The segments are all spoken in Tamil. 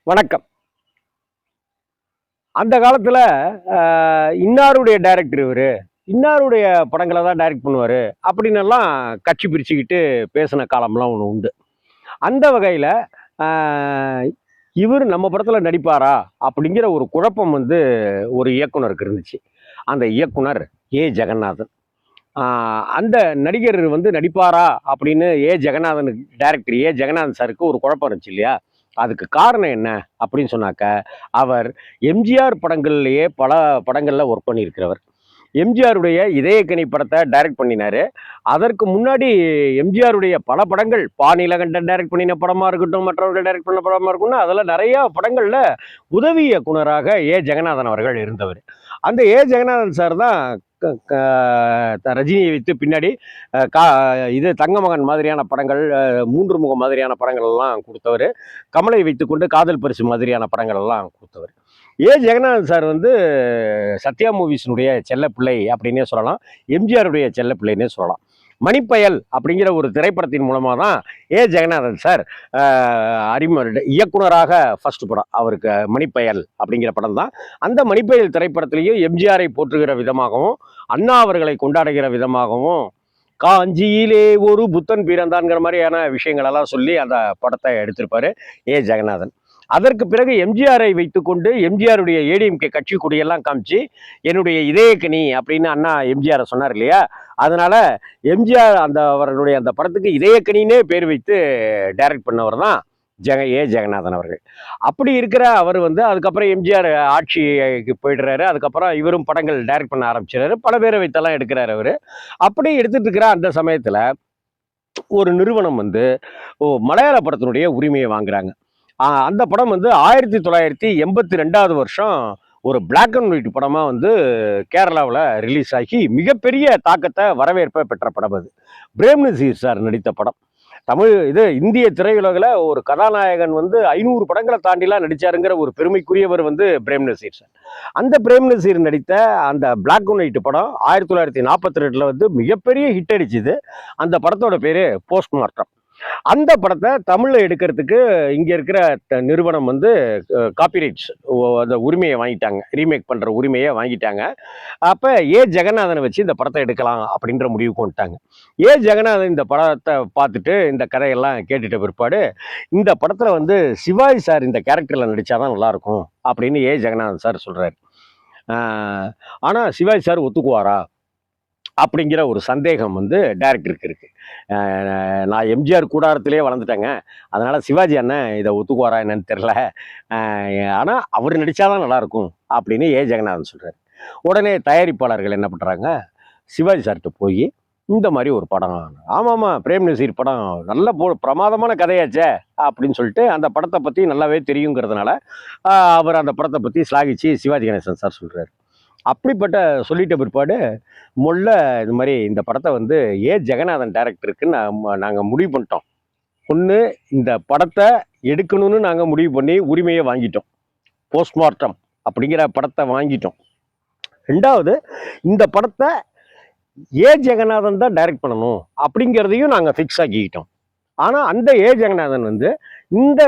வணக்கம். அந்த காலத்துல இன்னாருடைய டைரக்டர் இவரு, இன்னாருடைய படங்கள தான் டைரக்ட் பண்ணுவாரு, அப்படின்னெல்லாம் கட்சி பிரிச்சுக்கிட்டு பேசின காலம்லாம் ஒண்ணு உண்டு. அந்த வகையில அ இவரு நம்ம படத்துல நடிப்பாரா? அப்படிங்கிற ஒரு குழப்பம் வந்து ஒரு இயக்குனருக்கு இருந்துச்சு. அந்த இயக்குனர் ஜெகநாதன். ஆ அந்த நடிகர் வந்து நடிப்பாரா? அப்படின்னு ஜெகநாதனுக்கு டைரக்டர் ஜெகநாதன் சாருக்கு ஒரு குழப்பம் இருந்துச்சு இல்லையா? அதுக்கு காரணம் என்ன? அப்படின்னு சொன்னாக்க, அவர் எம்ஜிஆர் படங்கள்லயே பல படங்கள்ல ஒர்க் பண்ணியிருக்கிறவர். எம்ஜிஆருடைய இதயக்கனி படத்த டைரக்ட் பண்ணினாரு. அதற்கு முன்னாடி எம்ஜிஆருடைய பல படங்கள், பா. நீலகண்டன் டைரக்ட் பண்ணின படமா இருக்கட்டும், மற்றவர்கள் டைரக்ட் பண்ண படமா இருக்கட்டும், அதுல நெறைய படங்கள்ல உதவி இயக்குனராக ஜெகநாதன் அவர்கள் இருந்தவர். அந்த ஜெகநாதன் சார் தான் க க ரஜினியை வைத்து பின்னாடி அ கா இது தங்கமகன் மாதிரியான படங்கள், 3 முகம் மாதிரியான படங்கள் எல்லாம் குடுத்தவரு. கமலை வைத்துக்கொண்டு காதல் பரிசு மாதிரியான படங்கள் எல்லாம் குடுத்தவர். ஜெகநாதன் சார் வந்து சத்யா மூவிஸினுடைய செல்லப்பிள்ளை அப்படின்னே சொல்லலாம். எம்ஜிஆருடைய செல்லப்பிள்ளைன்னே சொல்லலாம். மணிப்பயல் அப்படிங்கிற ஒரு திரைப்படத்தின் மூலமா தான் ஜெகநாதன் சார் அ அறிமுக இயக்குனராக ஃபர்ஸ்ட் படம் அவருக்கு மணிப்பயல் அப்படிங்கிற படம் தான். அந்த மணிப்பயல் திரைப்படத்திலேயும் எம்ஜிஆரை போற்றுகிற விதமாகவும், அண்ணா அவர்களை கொண்டாடுகிற விதமாகவும், காஞ்சியிலே ஒரு புத்தன் பிறந்தான்ங்கிற மாதிரியான விஷயங்கள் எல்லாம் சொல்லி அந்த படத்தை எடுத்திருப்பாரு ஜெகநாதன். அதற்கு பிறகு எம்ஜிஆரை வைத்துக்கொண்டு எம்ஜிஆருடைய ஏடிஎம்கே கட்சி கொடியெல்லாம் காமிச்சு என்னுடைய இதயக்கனி அப்படின்னு அண்ணா எம்ஜிஆரை சொன்னார் இல்லையா? அதனால எம்ஜிஆர் அந்த அவர்களுடைய அந்த படத்துக்கு இதயக்கனின்னே பேர் வைத்து டைரக்ட் பண்ணவர் தான் ஜெகநாதன் அவர்கள். அப்படி இருக்கிற அவர் வந்து அதுக்கப்புறம் எம்ஜிஆர் ஆட்சிக்கு போயிடுறாரு. அதுக்கப்புறம் இவரும் படங்கள் டைரக்ட் பண்ண ஆரம்பிச்சிடாரு. பல பேரை வைத்தெல்லாம் எடுக்கிறாரு அவரு. அப்படி எடுத்துட்டு இருக்கிற அந்த சமயத்துல ஒரு நிறுவனம் வந்து மலையாள படத்தினுடைய உரிமையை வாங்குறாங்க. அந்த படம் வந்து 1982வது வருஷம் ஒரு பிளாக் அண்ட் ஒயிட் படமா வந்து கேரளாவில் ரிலீஸ் ஆகி மிகப்பெரிய தாக்கத்தை வரவேற்பை பெற்ற படம் அது. பிரேம் நசீர் சார் நடித்த படம். தமிழ் இது இந்திய திரையுலகில் ஒரு கதாநாயகன் வந்து 500 படங்களை தாண்டிலாம் நடிச்சாருங்கிற ஒரு பெருமைக்குரியவர் வந்து பிரேம் நசீர் சார். அந்த பிரேம் நசீர் நடித்த அந்த பிளாக் அண்ட் ஒயிட் படம் 1942 வந்து மிகப்பெரிய ஹிட் அடிச்சுது. அந்த படத்தோட பேரு போஸ்ட்மார்ட்டம். அந்த படத்தை தமிழ்ல எடுக்கிறதுக்கு இங்க இருக்கிற நிறுவனம் வந்து காப்பிரைட்ஸ் அந்த உரிமையை வாங்கிட்டாங்க. ரீமேக் பண்ற உரிமையை வாங்கிட்டாங்க. அப்ப ஜெகநாதனை வச்சு இந்த படத்தை எடுக்கலாம் அப்படின்ற முடிவுக்கு வந்துட்டாங்க. ஜெகநாதன் இந்த படத்தை பார்த்துட்டு இந்த கதையெல்லாம் கேட்டுட்ட பிற்பாடு இந்த படத்துல வந்து சிவாஜி சார் இந்த கேரக்டர்ல நடிச்சாதான் நல்லா இருக்கும் அப்படின்னு ஜெகநாதன் சார் சொல்றாரு. ஆனா சிவாஜி சார் ஒத்துக்குவாரா அப்படிங்கிற ஒரு சந்தேகம் வந்து டைரக்டருக்கு இருக்கு. நான் எம்ஜிஆர் கூடாரத்திலே வளர்ந்துட்டேங்க. அதனால சிவாஜி அண்ணன் இதை ஒத்துக்குவாரா என்னன்னு தெரில. ஆனால் அவர் நடித்தாதான் நல்லாயிருக்கும் அப்படின்னு ஜெகநாதன் சொல்கிறார். உடனே தயாரிப்பாளர்கள் என்ன பண்ணுறாங்க, சிவாஜி சார்கிட்ட போய் இந்த மாதிரி ஒரு படம், ஆமாம்மா பிரேம் நசீர் படம் நல்ல பிரமாதமான கதையாச்சே அப்படின்னு சொல்லிட்டு அந்த படத்தை பற்றி நல்லாவே தெரியுங்கிறதுனால அவர் அந்த படத்தை பற்றி ஸ்லாகிச்சு சிவாஜி கணேசன் சார் சொல்கிறார். அப்படிப்பட்ட சொல்லிட்ட பிற்பாடு இது மாதிரி இந்த படத்தை வந்து ஜெகநாதன் டைரக்டருக்கு நாங்கள் முடிவு பண்ணிட்டோம். ஒன்று, இந்த படத்தை எடுக்கணும்னு நாங்கள் முடிவு பண்ணி உரிமையை வாங்கிட்டோம். போஸ்ட்மார்ட்டம் அப்படிங்கிற படத்தை வாங்கிட்டோம். ரெண்டாவது, இந்த படத்தை ஜெகநாதன் தான் டைரக்ட் பண்ணணும் அப்படிங்கிறதையும் நாங்கள் ஃபிக்ஸ் ஆக்கிக்கிட்டோம். ஆனால் அந்த ஜெகநாதன் வந்து இந்த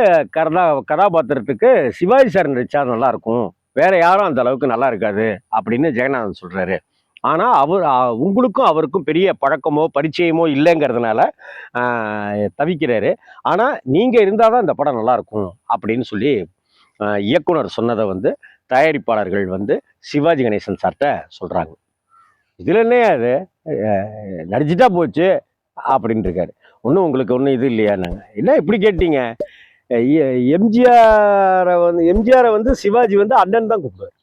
கதாபாத்திரத்துக்கு சிவாஜி சார் நடிச்சா நல்லா இருக்கும், வேற யாரும் அந்த அளவுக்கு நல்லா இருக்காது அப்படின்னு ஜெகநாதன் சொல்றாரு. ஆனா உங்களுக்கும் அவருக்கும் பெரிய பழக்கமோ பரிச்சயமோ இல்லைங்கிறதுனால தவிக்கிறாரு. ஆனா நீங்க இருந்தாதான் இந்த படம் நல்லா இருக்கும் அப்படின்னு சொல்லி இயக்குனர் சொன்னதை வந்து தயாரிப்பாளர்கள் வந்து சிவாஜி கணேசன் சார்கிட்ட சொல்றாங்க. இதுல என்ன அது நடிச்சுட்டா போச்சு அப்படின்னு இருக்காரு. ஒன்றும் உங்களுக்கு ஒன்றும் இது இல்லையா? நாங்கள் என்ன இப்படி கேட்டீங்க? எம்ஜிஆரை வந்து சிவாஜி வந்து அண்ணன் தான் கூப்பிடுவார்.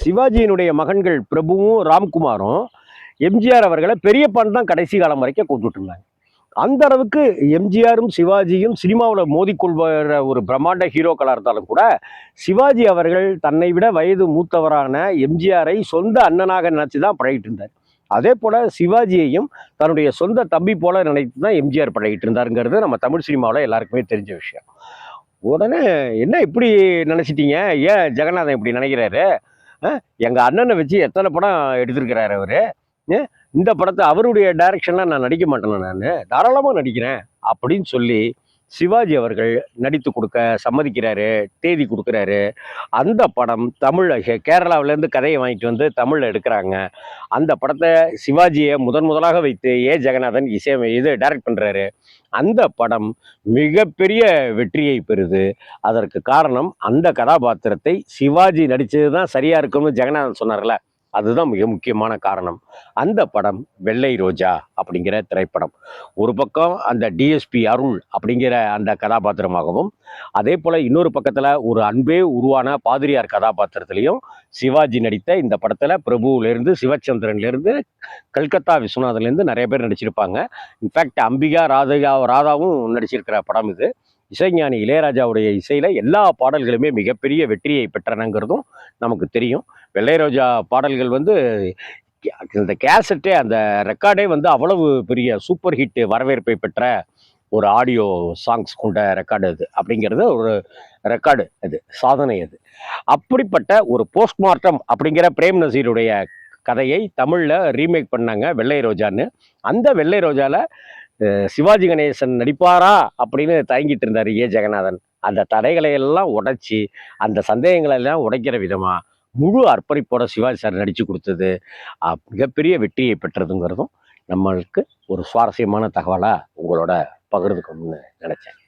சிவாஜியினுடைய மகன்கள் பிரபுவும் ராம்குமாரும் எம்ஜிஆர் அவர்களை பெரியப்பான் தான் கடைசி காலம் வரைக்கும் கூப்பிட்டு இருந்தாங்க. அந்த அளவுக்கு எம்ஜிஆரும் சிவாஜியும் சினிமாவில் மோதிக்கொள்கிற ஒரு பிரம்மாண்ட ஹீரோக்களாக இருந்தாலும் கூட சிவாஜி அவர்கள் தன்னை விட வயது மூத்தவரான எம்ஜிஆரை சொந்த அண்ணனாக நினைச்சு தான் பழகிட்டு இருந்தார். அதே போல சிவாஜியையும் தன்னுடைய சொந்த தம்பி போல நினைத்து தான் எம்ஜிஆர் பழகிட்டு இருந்தாருங்கிறது நம்ம தமிழ் சினிமாவில் எல்லாருக்குமே தெரிஞ்ச விஷயம். உடனே என்ன இப்படி நினைச்சிட்டீங்க, ஏன் ஜெகநாதன் இப்படி நினைக்கிறாரு, எங்க அண்ணனை வச்சு எத்தனை படம் எடுத்திருக்கிறாரு அவரு, இந்த படத்தை அவருடைய டைரக்ஷன்லாம் நான் நடிக்க மாட்டேன், நான் தாராளமாக நடிக்கிறேன் அப்படின்னு சொல்லி சிவாஜி அவர்கள் நடித்து கொடுக்க சம்மதிக்கிறாரு, தேதி கொடுக்குறாரு. அந்த படம் தமிழ்ல கேரளாவிலேருந்து கதையை வாங்கிட்டு வந்து தமிழ்ல எடுக்கிறாங்க. அந்த படத்தை சிவாஜியை முதலாக வைத்து ஜெகநாதன் டைரக்ட் பண்றாரு. அந்த படம் மிகப்பெரிய வெற்றியை பெறுது. அதற்கு காரணம் அந்த கதாபாத்திரத்தை சிவாஜி நடிச்சது தான் சரியா இருக்கும்னு ஜெகநாதன் சொன்னார்ல. அதுதான் மிக முக்கியமான காரணம். அந்த படம் வெள்ளை ரோஜா அப்படிங்கிற திரைப்படம். ஒரு பக்கம் அந்த டிஎஸ்பி அருள் அப்படிங்கிற அந்த கதாபாத்திரமாகவும், அதே போல இன்னொரு பக்கத்துல ஒரு அன்பே உருவான பாதிரியார் கதாபாத்திரத்திலையும் சிவாஜி நடித்த இந்த படத்துல பிரபுவிலிருந்து, சிவச்சந்திரன்லேருந்து, கல்கத்தா விஸ்வநாதன்லேருந்து நிறைய பேர் நடிச்சிருப்பாங்க. இன்ஃபேக்ட் அம்பிகா ராதாவும் நடிச்சிருக்கிற படம் இது. இசைஞானி இளையராஜாவுடைய இசையில எல்லா பாடல்களுமே மிகப்பெரிய வெற்றியை பெற்றனங்கிறதும் நமக்கு தெரியும். வெள்ளை ரோஜா பாடல்கள் வந்து இந்த கேசட்டே, அந்த ரெக்கார்டே வந்து அவ்வளவு பெரிய சூப்பர் ஹிட் வரவேற்பை பெற்ற ஒரு ஆடியோ சாங்ஸ் கொண்ட ரெக்கார்டு அது. அப்படிங்கிறது ஒரு ரெக்கார்டு, அது சாதனை அது. அப்படிப்பட்ட ஒரு போஸ்ட்மார்ட்டம் அப்படிங்கிற பிரேம் நசீருடைய கதையை தமிழ்ல ரீமேக் பண்ணாங்க வெள்ளை ரோஜான்னு. அந்த வெள்ளை ரோஜால சிவாஜி கணேசன் நடிப்பாரா அப்படின்னு தயங்கிட்டு இருந்தார் ஜெகநாதன். அந்த தடைகளை எல்லாம் உடைச்சி, அந்த சந்தேகங்களை எல்லாம் உடைக்கிற விதமா முழு அர்ப்பணிப்போட சிவாஜி சார் நடிச்சு கொடுத்தது மிகப்பெரிய வெற்றியை பெற்றதுங்கிறதும் நம்மளுக்கு ஒரு சுவாரஸ்யமான தகவலா உங்களோட பகிர்ந்துக்கணும்னு நினைச்சேன்.